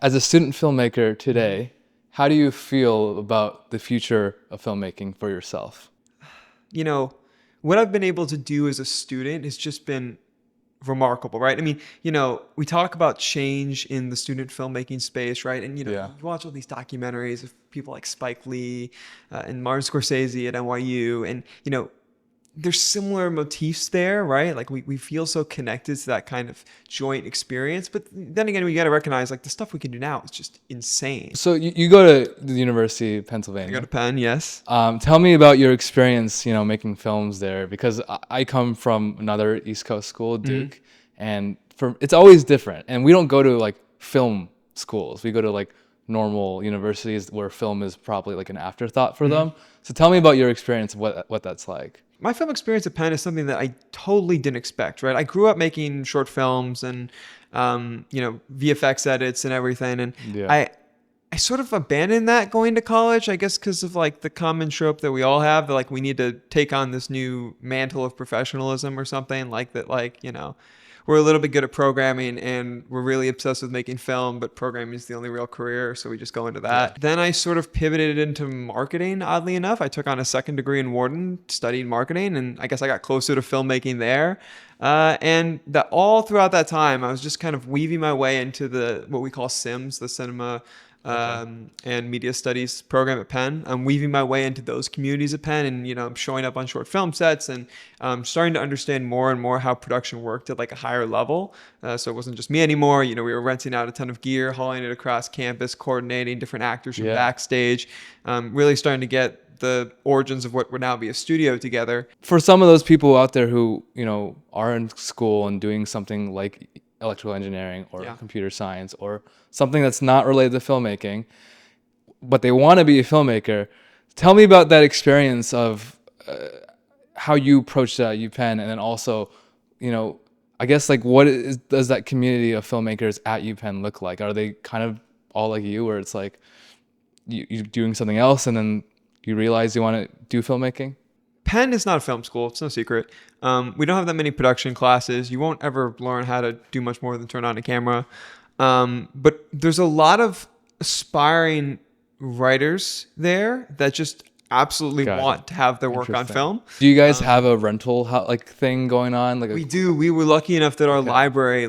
As a student filmmaker today, how do you feel about the future of filmmaking for yourself? You know, what I've been able to do as a student has just been remarkable, right? I mean, we talk about change in the student filmmaking space, right? And, Yeah. you watch all these documentaries of people like Spike Lee and Martin Scorsese at NYU. And, there's similar motifs there, right? Like we feel so connected to that kind of joint experience. But then again, we got to recognize like the stuff we can do now is just insane. So you go to the University of I go to Pennsylvania. Penn, yes. Tell me about your experience, making films there, because I come from another East Coast school, Duke, and it's always different. And we don't go to like film schools. We go to like normal universities where film is probably like an afterthought for them. So tell me about your experience of what that's like. My film experience at Penn is something that I totally didn't expect, right? I grew up making short films and, VFX edits and everything. And Yeah. I sort of abandoned that going to college, I guess, because of like the common trope that we all have that like we need to take on this new mantle of professionalism or something like that, we're a little bit good at programming and we're really obsessed with making film, but programming is the only real career. So we just go into that. Yeah. Then I sort of pivoted into marketing, oddly enough. I took on a second degree in Wharton, studied marketing, and I guess I got closer to filmmaking there. And that all throughout that time, I was just kind of weaving my way into what we call CIMS, the cinema and media studies program at Penn. I'm weaving my way into those communities at Penn, and I'm showing up on short film sets and starting to understand more and more how production worked at like a higher level. So it wasn't just me anymore. We were renting out a ton of gear, hauling it across campus, coordinating different actors from backstage, really starting to get the origins of what would now be a studio together. For some of those people out there who are in school and doing something like electrical engineering or computer science or something that's not related to filmmaking, but they want to be a filmmaker, tell me about that experience of how you approached that at UPenn, and then also, I guess like does that community of filmmakers at UPenn look like? Are they kind of all like you, where it's like you're doing something else and then you realize you want to do filmmaking? Penn is not a film school. It's no secret. We don't have that many production classes. You won't ever learn how to do much more than turn on a camera. But there's a lot of aspiring writers there that just absolutely want to have their work on film. Do you guys have a rental thing going on? We do. We were lucky enough that our library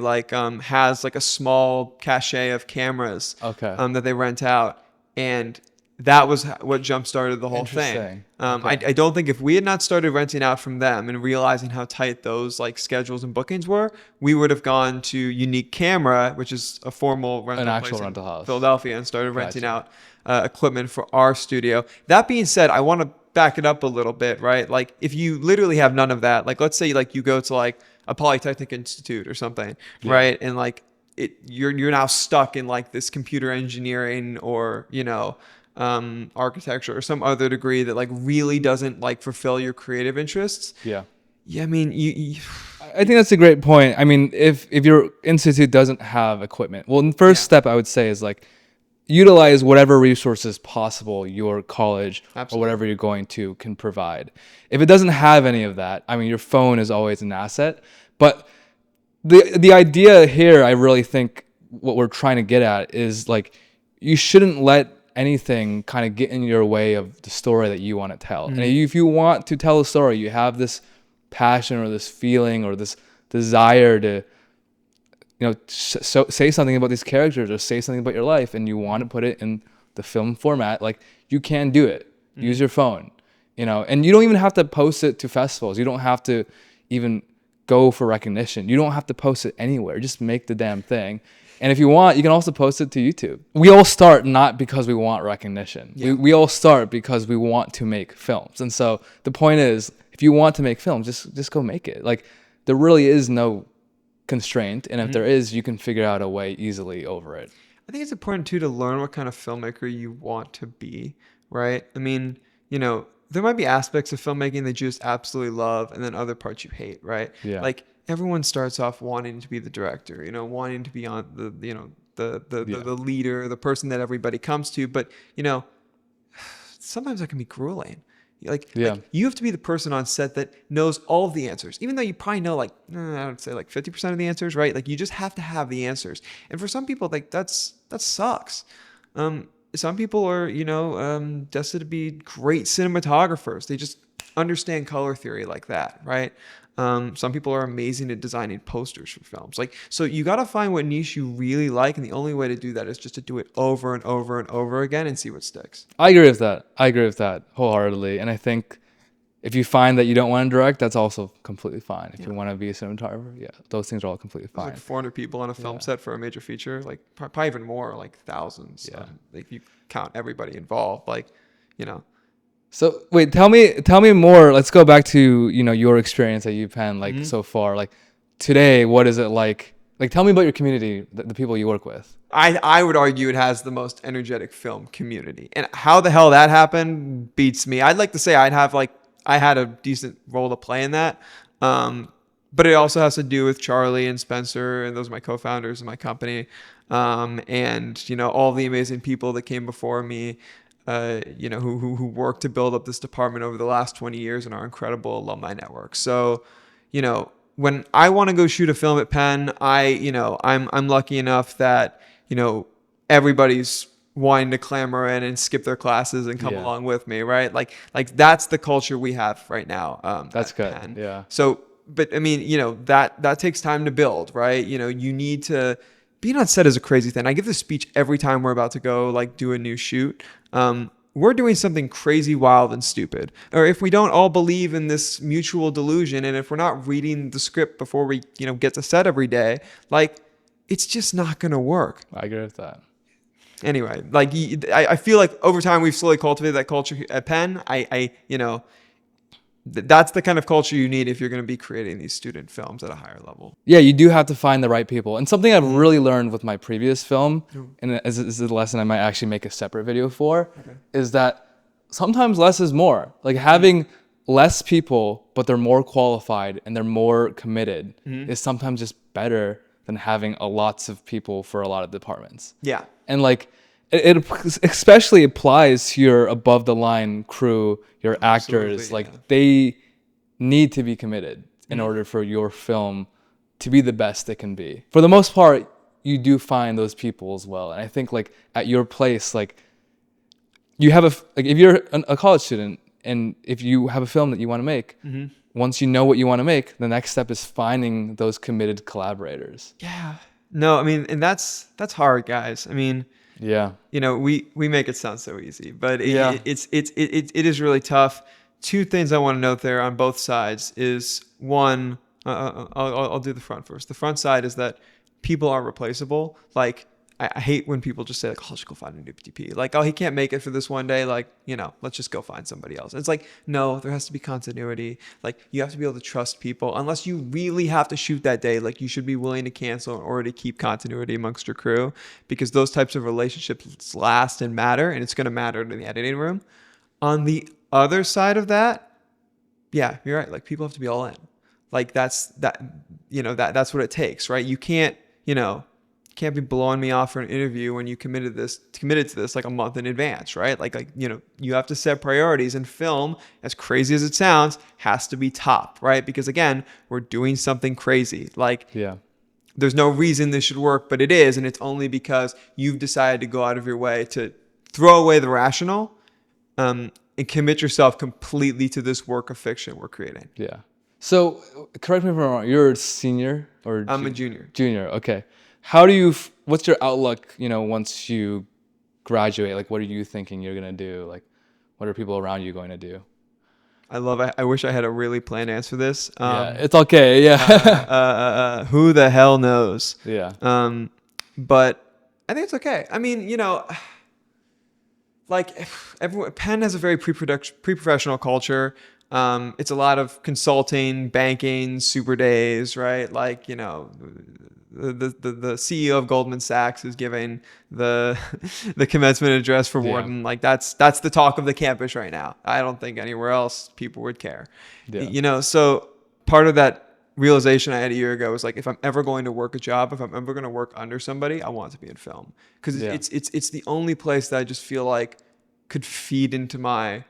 has like a small cache of cameras that they rent out, and that was what jump-started the whole thing. I don't think if we had not started renting out from them and realizing how tight those like schedules and bookings were, we would have gone to Unique Camera, which is a formal rental place in house, Philadelphia, and started renting out equipment for our studio. That being said, I want to back it up a little bit, right? Like if you literally have none of that, like let's say like you go to like a Polytechnic Institute or something, right? And like you're now stuck in like this computer engineering or architecture or some other degree that like really doesn't like fulfill your creative interests. I mean, I think that's a great point. I mean, if your institute doesn't have equipment, well, the first step I would say is like utilize whatever resources possible your college or whatever you're going to can provide. If it doesn't have any of that, I mean, your phone is always an asset. But the idea here, I really think what we're trying to get at is like you shouldn't let anything kind of get in your way of the story that you want to tell. And if you want to tell a story, you have this passion or this feeling or this desire to say something about these characters or say something about your life, and you want to put it in the film format, like you can do it. Use your phone, and you don't even have to post it to festivals. You don't have to even go for recognition. You don't have to post it anywhere. Just make the damn thing. And if you want, you can also post it to YouTube. We all start not because we want recognition. We all start because we want to make films. And so the point is, if you want to make films, just go make it. Like there really is no constraint. And if there is, you can figure out a way easily over it. I think it's important too to learn what kind of filmmaker you want to be, right? I mean, there might be aspects of filmmaking that you just absolutely love and then other parts you hate, right? Like everyone starts off wanting to be the director, wanting to be on the leader, the person that everybody comes to. But, sometimes that can be grueling. Like you have to be the person on set that knows all of the answers, even though you probably know I would say like 50% of the answers, right? Like you just have to have the answers. And for some people, like that's that sucks. Some people are, destined to be great cinematographers. They just understand color theory like that, right? Some people are amazing at designing posters for films. Like, so you got to find what niche you really like, and the only way to do that is just to do it over and over and over again and see what sticks. I agree with that. I agree with that wholeheartedly. And I think if you find that you don't want to direct, that's also completely fine. If you want to be a cinematographer, those things are all completely fine. There's like 400 people on a film set for a major feature, like probably even more, like thousands. Yeah. If you count everybody involved, like, So wait, tell me more. Let's go back to, your experience at UPenn, like so far. Like today, what is it like? Like tell me about your community, the people you work with. I would argue it has the most energetic film community. And how the hell that happened beats me. I'd like to say I had a decent role to play in that. But it also has to do with Charlie and Spencer, and those are my co-founders of my company. And all the amazing people that came before me, who worked to build up this department over the last 20 years in our incredible alumni network. So, when I want to go shoot a film at Penn, I'm lucky enough that, everybody's wanting to clamor in and skip their classes and come along with me, right? Like that's the culture we have right now. That's good. Penn. Yeah. So, but I mean, that takes time to build, right? You need to. Being on set is a crazy thing. I give this speech every time we're about to go do a new shoot. We're doing something crazy, wild, and stupid. Or if we don't all believe in this mutual delusion, and if we're not reading the script before we, get to set every day, it's just not going to work. I agree with that. Anyway, I feel like over time we've slowly cultivated that culture at Penn. That's the kind of culture you need if you're going to be creating these student films at a higher level. Yeah, you do have to find the right people. And something I've really learned with my previous film, and this is a lesson I might actually make a separate video for, is that sometimes less is more. Like having less people, but they're more qualified and they're more committed is sometimes just better than having lots of people for a lot of departments. Yeah. And it especially applies to your above the line crew, your actors. They need to be committed in order for your film to be the best it can be. For the most part, you do find those people as well. And I think at your place, you have if you're a college student and if you have a film that you want to make, once you know what you want to make, the next step is finding those committed collaborators. Yeah. No, I mean, and that's hard, guys. I mean, yeah, we make it sound so easy, but it is really tough. Two things I want to note there on both sides is one, I'll do the front first. The front side is that people are replaceable. I hate when people just say oh, let's go find a new DP. Oh, he can't make it for this one day. Let's just go find somebody else. It's no, there has to be continuity. You have to be able to trust people. Unless you really have to shoot that day, you should be willing to cancel in order to keep continuity amongst your crew, because those types of relationships last and matter, and it's going to matter in the editing room. On the other side of that, yeah, you're right. People have to be all in. That's what it takes, right? You can't be blowing me off for an interview when you committed to this a month in advance, right? You have to set priorities, and film, as crazy as it sounds, has to be top, right? Because again, we're doing something crazy. There's no reason this should work, but it is, and it's only because you've decided to go out of your way to throw away the rational, and commit yourself completely to this work of fiction we're creating. Yeah. So, correct me if I'm wrong. You're a senior or I'm a junior. Junior. Okay. How do you? What's your outlook? Once you graduate, what are you thinking you're gonna do? What are people around you going to do? I wish I had a really planned answer for this. Yeah, it's okay. Yeah. Who the hell knows? Yeah. But I think it's okay. I mean, Penn has a very pre-professional culture. It's a lot of consulting, banking, super days, right? The CEO of Goldman Sachs is giving the commencement address for Wharton. That's the talk of the campus right now. I don't think anywhere else people would care. Yeah. So part of that realization I had a year ago was if I'm ever going to work a job, if I'm ever going to work under somebody, I want it to be in film, because it's the only place that I just feel could feed into my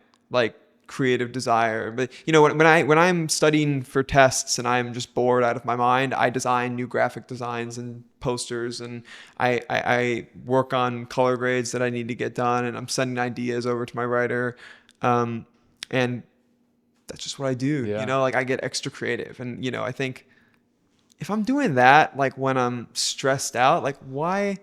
creative desire. But you know, when I'm studying for tests and I'm just bored out of my mind, I design new graphic designs and posters, and I work on color grades that I need to get done, and I'm sending ideas over to my writer, and that's just what I do. Yeah. You know, like I get extra creative, and you know, I think if I'm doing that, like when I'm stressed out, like why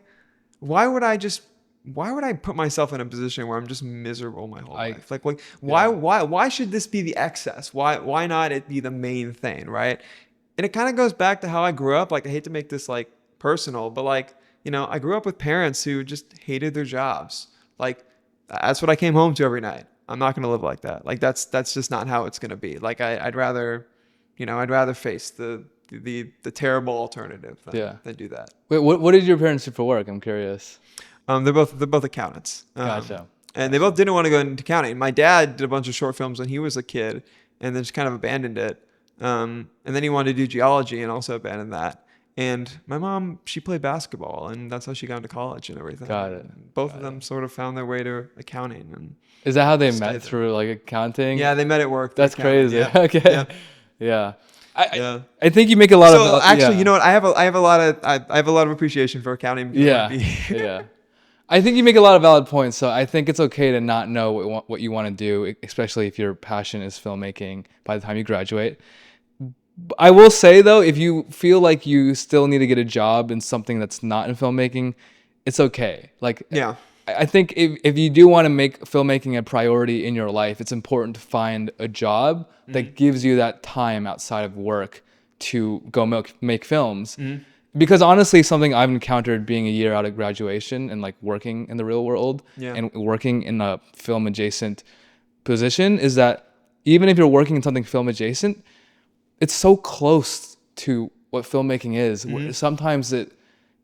would I put myself in a position where I'm just miserable my whole life? Like why should this be the excess? Why not it be the main thing, right? And it kind of goes back to how I grew up. Like I hate to make this like personal, but like, you know, I grew up with parents who just hated their jobs. Like that's what I came home to every night. I'm not going to live like that. Like that's just not how it's going to be. Like I'd rather face the terrible alternative than do that. Wait, what did your parents do for work? I'm curious. They're both accountants. Gotcha. And they both didn't want to go into accounting. My dad did a bunch of short films when he was a kid, and then just kind of abandoned it. And then he wanted to do geology and also abandoned that. And my mom, she played basketball, and that's how she got into college and everything. Got it. Both of them sort of found their way to accounting. And is that how they met, through like accounting? Yeah, they met at work. That's crazy. Yeah. Okay. Yeah. I think you make a lot of. So actually, you know what? I have a lot of appreciation for accounting. Yeah. I think you make a lot of valid points. So I think it's okay to not know what you want to do, especially if your passion is filmmaking by the time you graduate. I will say though, if you feel like you still need to get a job in something that's not in filmmaking, it's okay. Like, yeah. I think if you do want to make filmmaking a priority in your life, it's important to find a job that gives you that time outside of work to go make films. Because honestly, something I've encountered being a year out of graduation and like working in the real world and working in a film adjacent position is that even if you're working in something film adjacent, it's so close to what filmmaking is. Sometimes it,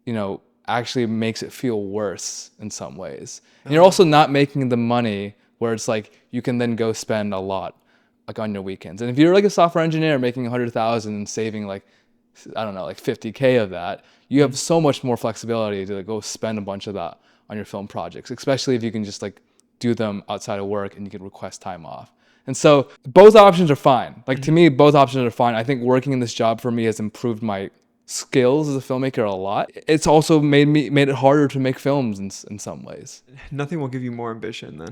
you know, actually makes it feel worse in some ways. And you're also not making the money where it's like you can then go spend a lot like on your weekends. And if you're like a software engineer making 100,000 and saving like, I don't know, like 50K of that, you have so much more flexibility to like, go spend a bunch of that on your film projects, especially if you can just like do them outside of work and you can request time off. And so both options are fine. Like to me, both options are fine. I think working in this job for me has improved my skills as a filmmaker a lot. It's also made it harder to make films in some ways. Nothing will give you more ambition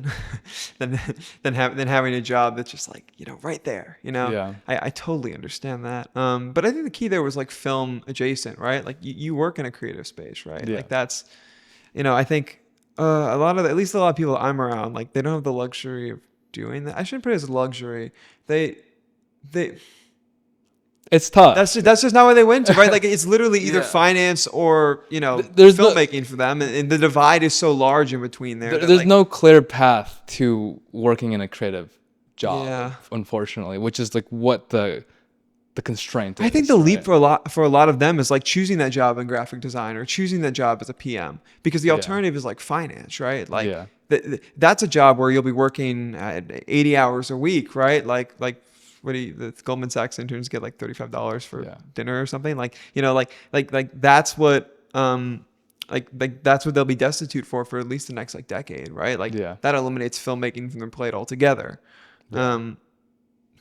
than having a job that's just like, you know, right there, you know. Yeah. I totally understand that. But I think the key there was like film adjacent, right? Like you work in a creative space, right? Yeah. Like that's, you know, I think at least a lot of people I'm around, like they don't have the luxury of doing that. I shouldn't put it as a luxury. It's tough. That's just not what they went to, right? Like it's literally either finance or, you know, there's filmmaking for them, and the divide is so large in between there. There's no clear path to working in a creative job, unfortunately, which is like what the constraint is. I think the leap for a lot of them is like choosing that job in graphic design or choosing that job as a PM, because the alternative is like finance, right? Like that's a job where you'll be working 80 hours a week, right? Like the Goldman Sachs interns get like $35 for dinner or something, like, you know, like that's what that's what they'll be destitute for at least the next like decade, right? Like that eliminates filmmaking from their plate altogether.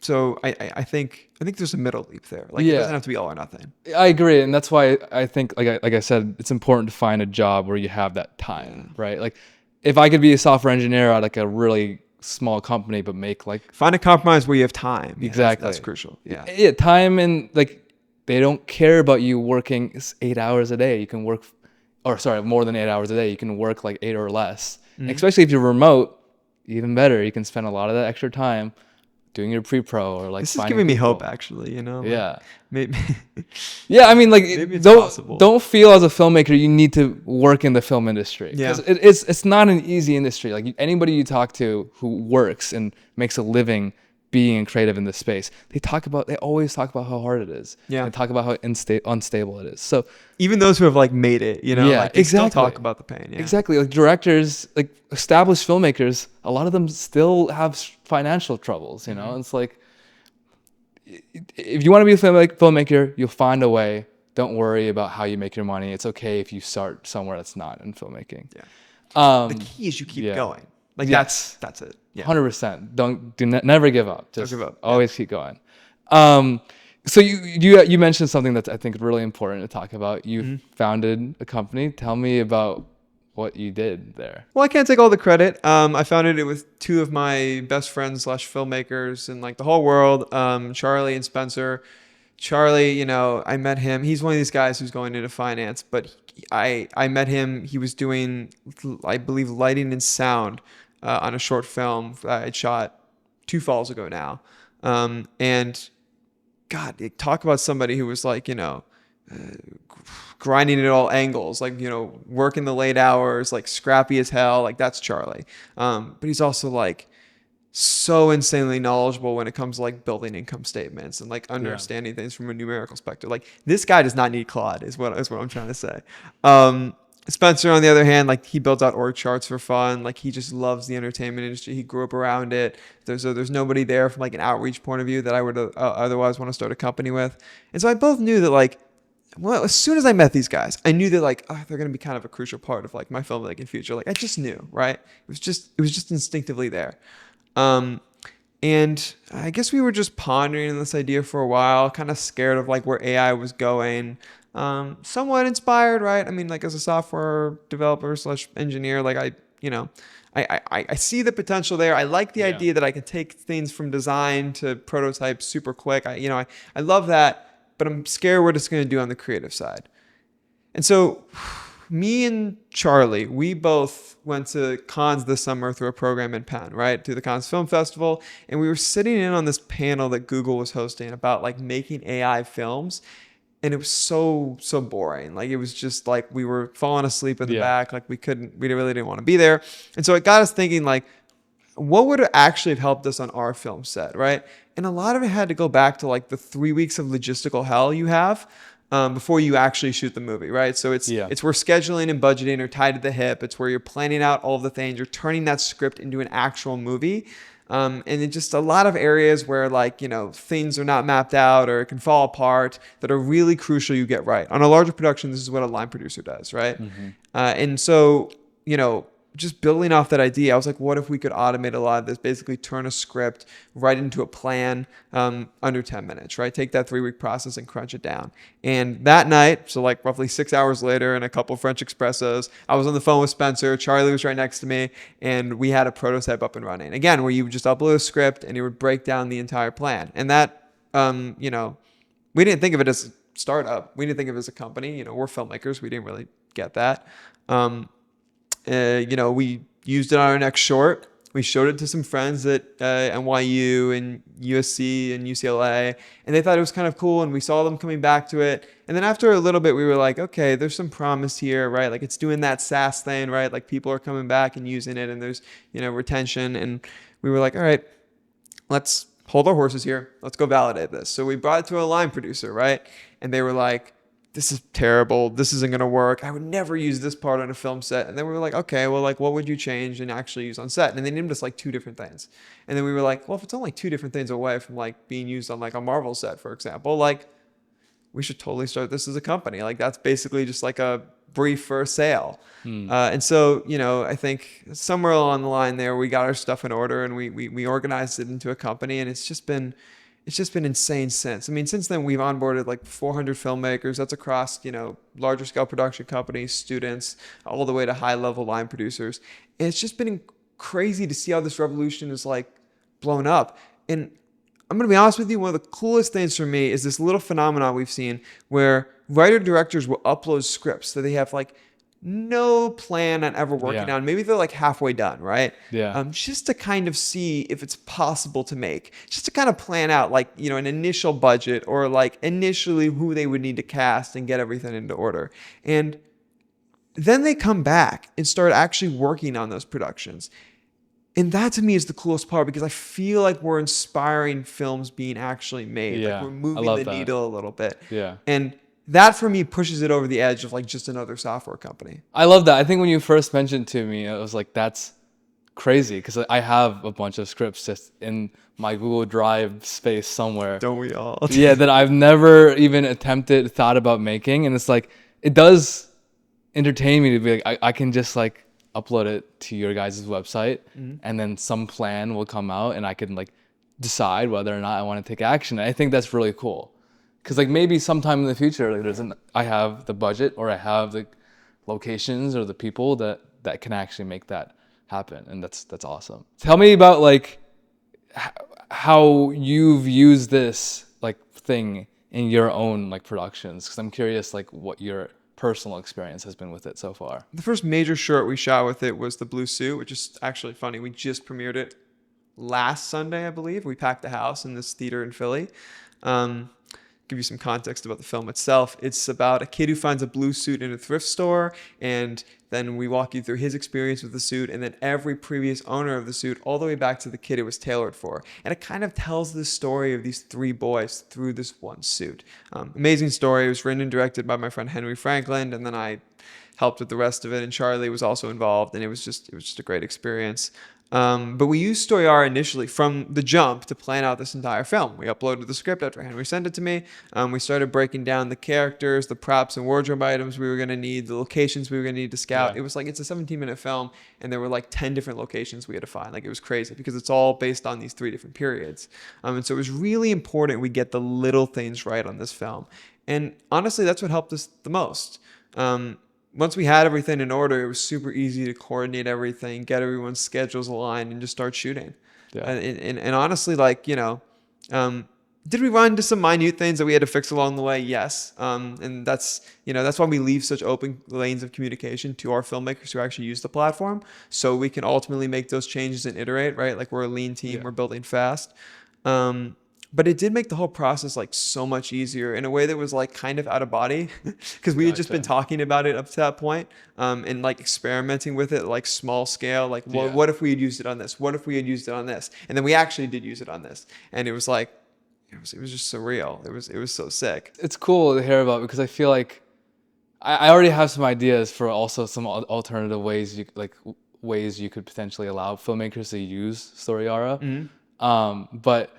So I think there's a middle leap there. Like it doesn't have to be all or nothing. I agree, and that's why I think like I said, it's important to find a job where you have that time, right? Like if I could be a software engineer at like a really small company, but make like find a compromise where you have time. Exactly, that's crucial. Yeah, time, and like they don't care about you working 8 hours a day. You can work, more than 8 hours a day. You can work like 8 or less. Especially if you're remote, even better. You can spend a lot of that extra time doing your pre-pro or like. This is giving me hope, actually. You know. Yeah. Maybe. Yeah, I mean, like, maybe it's possible. Don't feel as a filmmaker you need to work in the film industry. Yeah. Because it's not an easy industry. Like anybody you talk to who works and makes a living being creative in this space, they always talk about how hard it is. Yeah. They talk about how unstable it is. So even those who have like made it, you know, like they still talk about the pain. Yeah. Exactly. Like directors, like established filmmakers, a lot of them still have financial troubles, you know? It's like, if you want to be a filmmaker, you'll find a way. Don't worry about how you make your money. It's okay if you start somewhere that's not in filmmaking. Yeah. The key is you keep going. Like Yes. that's it. Yeah. 100%. Never give up. Just give up. always keep going. So you mentioned something that's I think really important to talk about. You founded a company. Tell me about what you did there. Well, I can't take all the credit. I founded it with two of my best friends / filmmakers in like the whole world, Charlie and Spencer. Charlie, you know, I met him. He's one of these guys who's going into finance, but I met him. He was doing, I believe, lighting and sound on a short film I'd shot 2 falls ago now. And God, talk about somebody who was like, you know, grinding at all angles, like, you know, working the late hours, like scrappy as hell. Like that's Charlie. But he's also like so insanely knowledgeable when it comes to like building income statements and like understanding things from a numerical perspective. Like this guy does not need Claude is what I'm trying to say. Spencer, on the other hand, like he builds out org charts for fun. Like he just loves the entertainment industry. He grew up around it. There's nobody there from like an outreach point of view that I would otherwise want to start a company with. And so I both knew that like, well, as soon as I met these guys, I knew that like, oh, they're going to be kind of a crucial part of like my filmmaking future. Like I just knew, right? It was just instinctively there. And I guess we were just pondering this idea for a while, kind of scared of like where AI was going. Somewhat inspired, right? I mean, like as a software developer / engineer, like I see the potential there. I like the idea that I can take things from design to prototype super quick. I love that, but I'm scared what it's going to do on the creative side. And so me and Charlie, we both went to cons this summer through a program in Penn, right? Through the Cannes Film Festival. And we were sitting in on this panel that Google was hosting about like making AI films. And it was so boring. Like it was just like we were falling asleep in the back. Like we really didn't want to be there. And so it got us thinking like, what would actually have helped us on our film set, right? And a lot of it had to go back to like the 3 weeks of logistical hell you have before you actually shoot the movie, right? So it's where scheduling and budgeting are tied to the hip. It's where you're planning out all of the things. You're turning that script into an actual movie. And it's just a lot of areas where like, you know, things are not mapped out or it can fall apart that are really crucial you get right. On a larger production, this is what a line producer does, right? And so, you know, just building off that idea, I was like, what if we could automate a lot of this, basically turn a script right into a plan under 10 minutes, right? Take that 3-week process and crunch it down. And that night, so like roughly 6 hours later and a couple of French espressos, I was on the phone with Spencer. Charlie was right next to me, and we had a prototype up and running. Again, where you would just upload a script and it would break down the entire plan. And that, you know, we didn't think of it as a startup. We didn't think of it as a company. You know, we're filmmakers. We didn't really get that. You know, we used it on our next short. We showed it to some friends at NYU and USC and UCLA, and they thought it was kind of cool, and we saw them coming back to it. And then after a little bit, we were like, okay, there's some promise here, right? Like it's doing that SaaS thing, right? Like people are coming back and using it, and there's, you know, retention. And we were like, all right, let's hold our horses here. Let's go validate this. So we brought it to a line producer, right? And they were like, this is terrible. This isn't going to work. I would never use this part on a film set. And then we were like, okay, well, like, what would you change and actually use on set? And they named us like 2 different things. And then we were like, well, if it's only 2 different things away from like being used on like a Marvel set, for example, like we should totally start this as a company. Like that's basically just like a brief for a sale. And so, you know, I think somewhere along the line there, we got our stuff in order and we organized it into a company, and it's just been insane since. I mean, since then we've onboarded like 400 filmmakers. That's across, you know, larger scale production companies, students, all the way to high level line producers. And it's just been crazy to see how this revolution is like blown up. And I'm going to be honest with you, one of the coolest things for me is this little phenomenon we've seen where writer directors will upload scripts that they have like no plan on ever working on. Maybe they're like halfway done, right? Just to kind of see if it's possible to make, just to kind of plan out like, you know, an initial budget or like initially who they would need to cast and get everything into order. And then they come back and start actually working on those productions. And that to me is the coolest part, because I feel like we're inspiring films being actually made. Like we're moving the needle a little bit. And that for me pushes it over the edge of like just another software company. I love that. I think when you first mentioned to me, I was like, that's crazy, because I have a bunch of scripts just in my Google Drive space somewhere. Don't we all? That I've never even thought about making. And it's like, it does entertain me to be like, I can just like upload it to your guys' website, and then some plan will come out, and I can like decide whether or not I want to take action. And I think that's really cool, because like maybe sometime in the future, like I have the budget, or I have the locations or the people that can actually make that happen, and that's awesome. Tell me about like how you've used this like thing in your own like productions, because I'm curious like what your personal experience has been with it so far. The first major short we shot with it was The Blue Suit, which is actually funny. We just premiered it last Sunday, I believe. We packed the house in this theater in Philly. Give you some context about the film itself. It's about a kid who finds a blue suit in a thrift store, and then we walk you through his experience with the suit, and then every previous owner of the suit, all the way back to the kid it was tailored for. And it kind of tells the story of these three boys through this one suit. Amazing story. It was written and directed by my friend Henry Franklin, and then I helped with the rest of it, and Charlie was also involved, and it was just a great experience. But we used Storiara initially from the jump to plan out this entire film. We uploaded the script after Henry sent it to me. We started breaking down the characters, the props and wardrobe items we were going to need, the locations we were going to need to scout. Yeah. It was like, it's a 17-minute film, and there were like 10 different locations we had to find. Like, it was crazy because it's all based on these 3 different periods. And so it was really important we get the little things right on this film. And honestly, that's what helped us the most. Once we had everything in order, it was super easy to coordinate everything, get everyone's schedules aligned, and just start shooting. Yeah. And honestly, like, you know, did we run into some minute things that we had to fix along the way? Yes. And that's why we leave such open lanes of communication to our filmmakers who actually use the platform, so we can ultimately make those changes and iterate, right? Like, we're a lean team, yeah. We're building fast. But it did make the whole process like so much easier in a way that was like kind of out of body, because we had just been talking about it up to that point, and like experimenting with it, like small scale, like, well, yeah. What if we had used it on this? What if we had used it on this? And then we actually did use it on this. And it was like, it was just surreal. It was so sick. It's cool to hear about, because I feel like I already have some ideas for also some alternative ways you could potentially allow filmmakers to use Storiara. Mm-hmm. But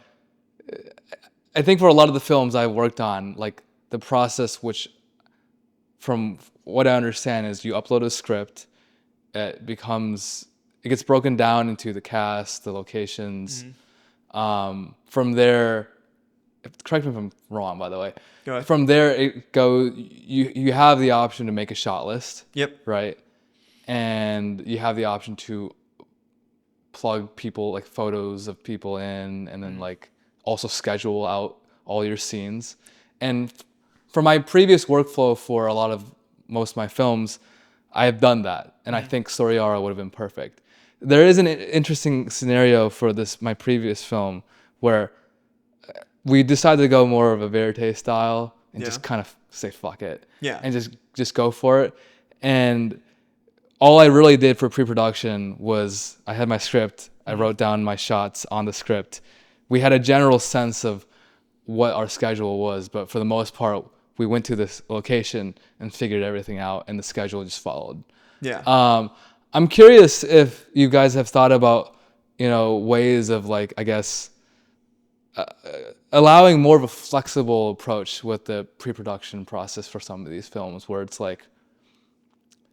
I think for a lot of the films I worked on, like the process, which from what I understand is you upload a script, it gets broken down into the cast, the locations. Mm-hmm. From there, correct me if I'm wrong, by the way. Go ahead. From there, you have the option to make a shot list. Yep. Right? And you have the option to plug people, like photos of people in, and then like also schedule out all your scenes. And for my previous workflow for most of my films, I have done that. And I think Storiara would have been perfect. There is an interesting scenario for my previous film where we decided to go more of a verite style and just kind of say, fuck it. Yeah. And just go for it. And all I really did for pre-production was I had my script. I wrote down my shots on the script. We had a general sense of what our schedule was, but for the most part, we went to this location and figured everything out, and the schedule just followed. Yeah. I'm curious if you guys have thought about, ways of like, I guess, allowing more of a flexible approach with the pre-production process for some of these films, where it's like,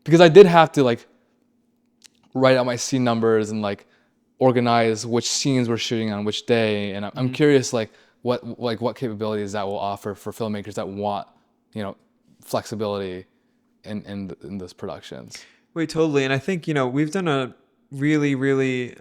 because I did have to like write out my scene numbers and like organize which scenes we're shooting on which day, and I'm curious like what capabilities that will offer for filmmakers that want flexibility in those productions. Wait, totally. And I think we've done a really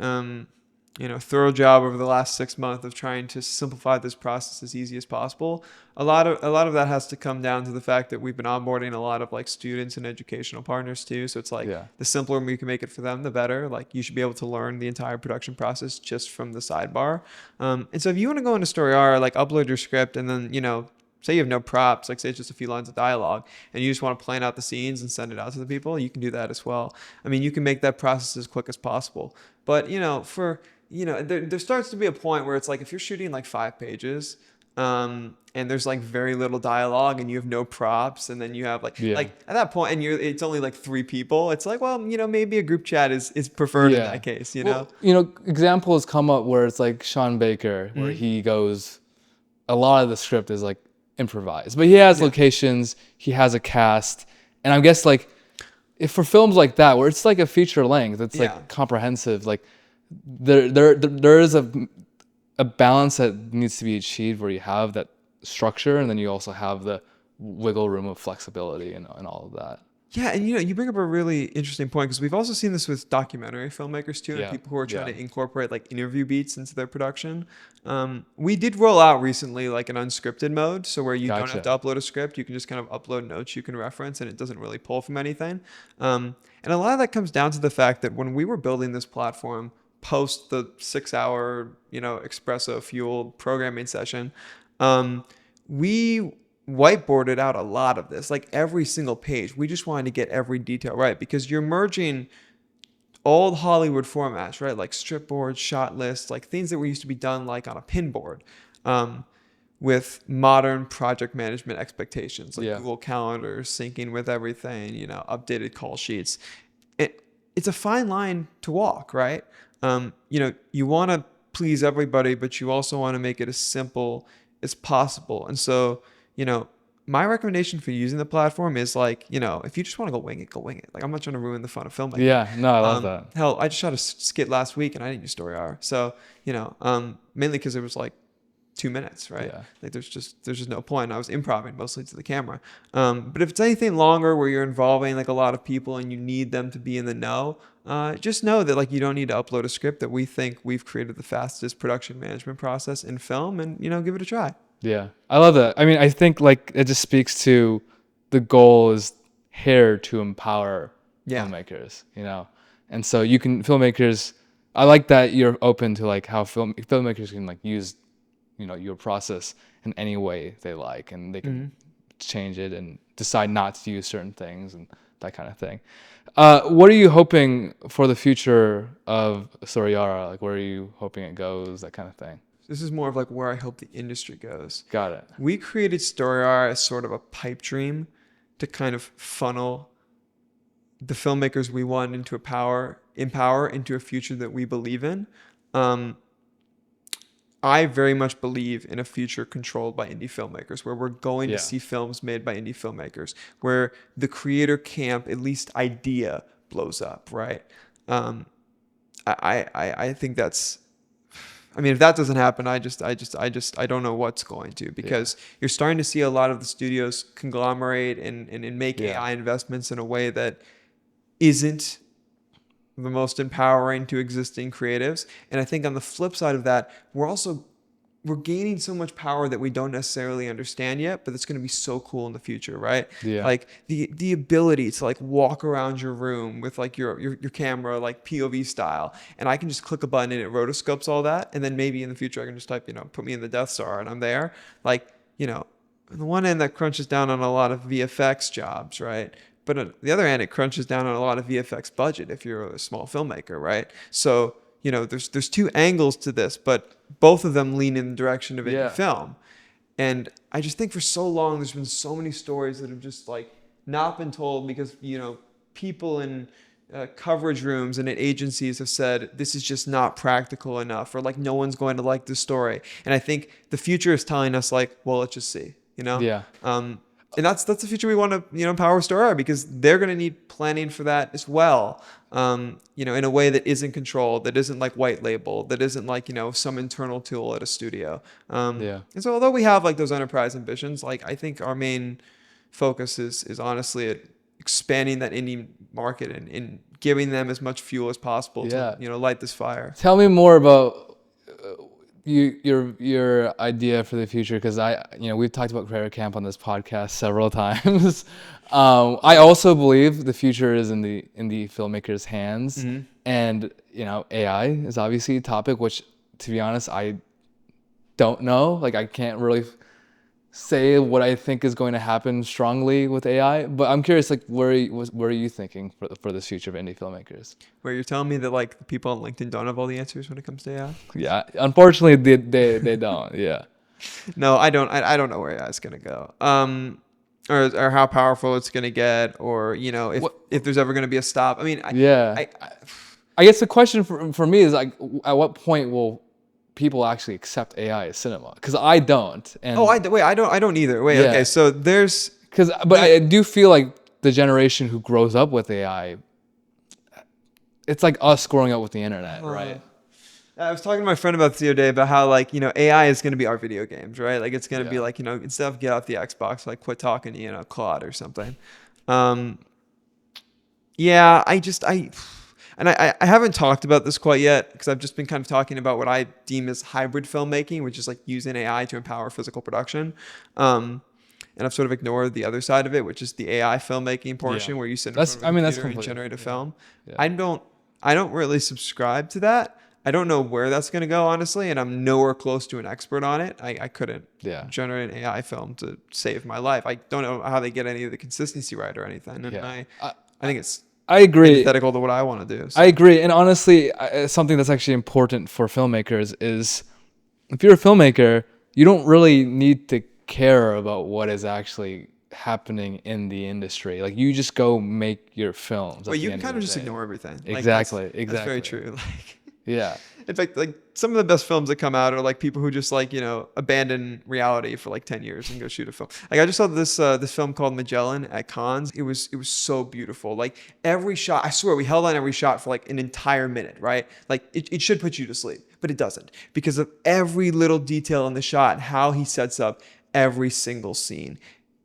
thorough job over the last 6 months of trying to simplify this process as easy as possible. A lot of that has to come down to the fact that we've been onboarding a lot of like students and educational partners too. So it's like, the simpler we can make it for them, the better. Like, you should be able to learn the entire production process just from the sidebar. And so if you want to go into Storiara, like upload your script, and then, say you have no props, like say it's just a few lines of dialogue, and you just want to plan out the scenes and send it out to the people, you can do that as well. I mean, you can make that process as quick as possible. But, there starts to be a point where it's like, if you're shooting like 5 pages, and there's like very little dialogue, and you have no props, and then you have like at that point, and it's only like 3 people, it's like, well, maybe a group chat is preferred in that case, know? Examples come up where it's like Sean Baker, where he goes, a lot of the script is like improvised, but he has locations, he has a cast, and I guess like if for films like that where it's like a feature length, it's like comprehensive, like there is a balance that needs to be achieved where you have that structure and then you also have the wiggle room of flexibility and all of that. Yeah, and you bring up a really interesting point because we've also seen this with documentary filmmakers too, and people who are trying to incorporate like interview beats into their production. We did roll out recently like an unscripted mode, so where you don't have to upload a script, you can just kind of upload notes you can reference, and it doesn't really pull from anything. And a lot of that comes down to the fact that when we were building this platform post the 6-hour espresso fueled programming session, we whiteboarded out a lot of this, like every single page. We just wanted to get every detail right because you're merging old Hollywood formats, right? Like strip boards, shot lists, like things that were used to be done like on a pinboard, with modern project management expectations, like Google calendars syncing with everything, updated call sheets. It's a fine line to walk, right? You want to please everybody, but you also want to make it as simple as possible. And so, my recommendation for using the platform is like, if you just want to go wing it, go wing it. Like, I'm not trying to ruin the fun of filmmaking. Yeah, no, I love that. Hell, I just shot a skit last week and I didn't use Storiara. So, mainly because it was like 2 minutes, right? Yeah. Like there's just no point. I was improvising mostly to the camera. But if it's anything longer where you're involving like a lot of people and you need them to be in the know, just know that like you don't need to upload a script, that we think we've created the fastest production management process in film, and give it a try. Yeah, I love that. I mean, I think like it just speaks to the goal is here to empower filmmakers, and so filmmakers. I like that you're open to like how filmmakers can like use, your process in any way they like, and they can change it and decide not to use certain things and that kind of thing. What are you hoping for the future of Storiara? Like, where are you hoping it goes? That kind of thing. This is more of like where I hope the industry goes. Got it. We created Storiara as sort of a pipe dream to kind of funnel the filmmakers we want into empower into a future that we believe in. I very much believe in a future controlled by indie filmmakers, where we're going to see films made by indie filmmakers, where the creator camp, at least idea, blows up, right? I think that's. I mean, if that doesn't happen, I don't know what's going to, because you're starting to see a lot of the studios conglomerate and make AI investments in a way that isn't the most empowering to existing creatives. And I think on the flip side of that, we're gaining so much power that we don't necessarily understand yet, but it's going to be so cool in the future, right? Yeah. Like the ability to like walk around your room with like your camera, like POV style, and I can just click a button and it rotoscopes all that. And then maybe in the future I can just type, put me in the Death Star and I'm there. Like, on the one end that crunches down on a lot of VFX jobs, right? But on the other hand, it crunches down on a lot of VFX budget if you're a small filmmaker, right? So, there's two angles to this, but both of them lean in the direction of indie film. And I just think for so long, there's been so many stories that have just like not been told because, people in coverage rooms and at agencies have said, this is just not practical enough, or like no one's going to like this story. And I think the future is telling us like, well, let's just see, Yeah. And that's the future we want to, empower Storiara, because they're going to need planning for that as well. In a way that isn't controlled, that isn't like white label, that isn't like, some internal tool at a studio. And so although we have like those enterprise ambitions, like I think our main focus is honestly at expanding that indie market and giving them as much fuel as possible to, light this fire. Tell me more about your idea for the future, because we've talked about Creator Camp on this podcast several times. I also believe the future is in the filmmakers' hands, and AI is obviously a topic which, to be honest, I don't know. Like, I can't really say what I think is going to happen strongly with AI, but I'm curious, like, where are you thinking for the future of indie filmmakers? Where you're telling me that like the people on LinkedIn don't have all the answers when it comes to AI? Yeah, unfortunately, they don't. Yeah. No, I don't know where AI is gonna go. Or how powerful it's gonna get, or if there's ever gonna be a stop. I mean, I guess the question for me is like, at what point will people actually accept AI as cinema? Because I don't. And I don't either. Okay, so but I do feel like the generation who grows up with AI, it's like us growing up with the internet, right? I was talking to my friend about this the other day about how, like, you know, AI is going to be our video games, right? Like, it's going to be like, you know, instead of get off the Xbox, like quit talking to, you know, Claude or something. Yeah, I haven't talked about this quite yet because I've just been kind of talking about what I deem as hybrid filmmaking, which is like using AI to empower physical production. And I've sort of ignored the other side of it, which is the AI filmmaking portion where you sit in front of a computer and generate a film. Yeah. I don't really subscribe to that. I don't know where that's going to go, honestly, and I'm nowhere close to an expert on it. I couldn't generate an AI film to save my life. I don't know how they get any of the consistency right or anything. And I think it's antithetical to what I want to do. So. I agree. And honestly, something that's actually important for filmmakers is if you're a filmmaker, you don't really need to care about what is actually happening in the industry. Like, you just go make your films. Well, you can kind of just ignore everything. Exactly. Like, that's very true. Like, yeah. In fact, like some of the best films that come out are like people who just like, you know, abandon reality for like 10 years and go shoot a film. Like I just saw this film called Magellan at Cannes. It was so beautiful. Like every shot, I swear we held on every shot for like an entire minute, right? Like it should put you to sleep, but it doesn't because of every little detail in the shot, how he sets up every single scene.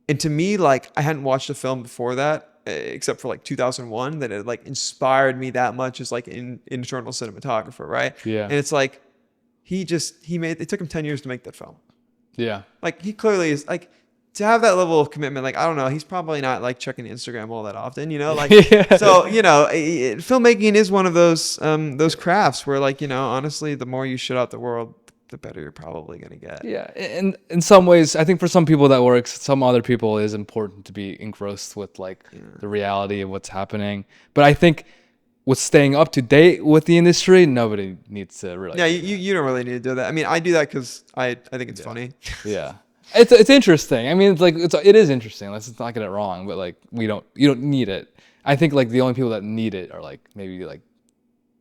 And to me, like I hadn't watched a film before that, except for like 2001, that it like inspired me that much as like an internal cinematographer, right? Yeah. And it's like it took him 10 years to make that film. Yeah. Like he clearly is like, to have that level of commitment, like I don't know, he's probably not like checking Instagram all that often, you know, like so, you know, filmmaking is one of those crafts where, like, you know, honestly, the more you shit out the world, the better you're probably going to get. Yeah. And in some ways, I think for some people that works, some other people it is important to be engrossed with like the reality of what's happening. But I think with staying up to date with the industry, nobody needs to really. Yeah, you don't really need to do that. I mean, I do that because I think it's funny. Yeah. It's interesting. I mean, it is interesting. Let's not get it wrong, but like you don't need it. I think like the only people that need it are like maybe like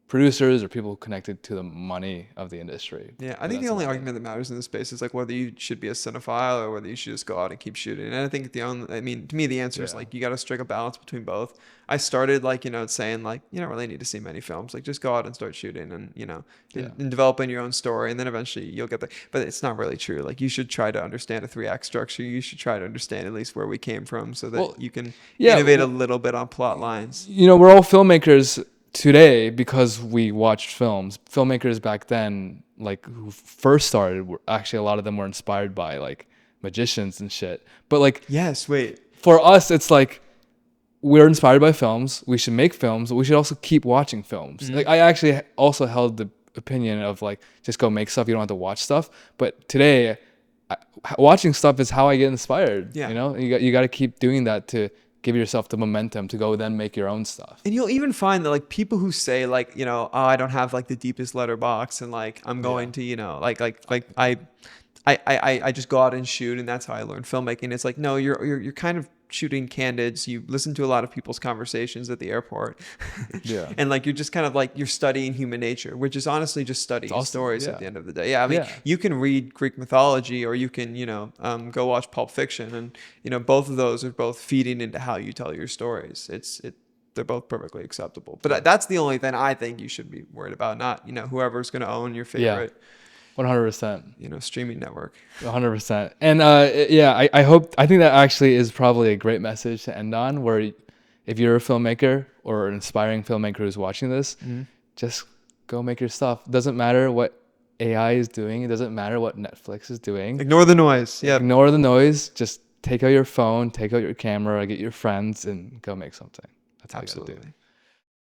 producers or people connected to the money of the industry. Yeah, I think the only argument that matters in this space is like whether you should be a cinephile or whether you should just go out and keep shooting. And I think to me, the answer is like you got to strike a balance between both. I started like, you know, saying like, you don't really need to see many films. Like just go out and start shooting and, you know, and developing your own story. And then eventually you'll get there. But it's not really true. Like you should try to understand a 3-act structure. You should try to understand at least where we came from so that you can innovate a little bit on plot lines. You know, we're all filmmakers today because we watched films. Filmmakers back then, like who first started, were actually a lot of them were inspired by like magicians and shit. But like, for us, it's like we're inspired by films. We should make films, but we should also keep watching films. Mm-hmm. Like I actually also held the opinion of like just go make stuff. You don't have to watch stuff. But today, watching stuff is how I get inspired. Yeah. You know, you got to keep doing that to give yourself the momentum to go then make your own stuff. And you'll even find that like people who say like, you know, oh, I don't have like the deepest letterbox and like I'm going to, you know, like I just go out and shoot and that's how I learn filmmaking. It's like, no, you're kind of shooting candids. You listen to a lot of people's conversations at the airport. Yeah. And like you're just kind of like you're studying human nature, which is honestly just studying stories at the end of the day. Yeah. I mean, you can read Greek mythology or you can, you know, go watch Pulp Fiction and, you know, both of those are both feeding into how you tell your stories. They're both perfectly acceptable. But that's the only thing I think you should be worried about, not, you know, whoever's going to own your favorite 100%. You know, streaming network. 100%. And I think that actually is probably a great message to end on, where if you're a filmmaker or an aspiring filmmaker who's watching this, just go make your stuff. It doesn't matter what AI is doing. It doesn't matter what Netflix is doing. Ignore the noise. Yeah. Ignore the noise. Just take out your phone, take out your camera, get your friends, and go make something. That's all you gotta do.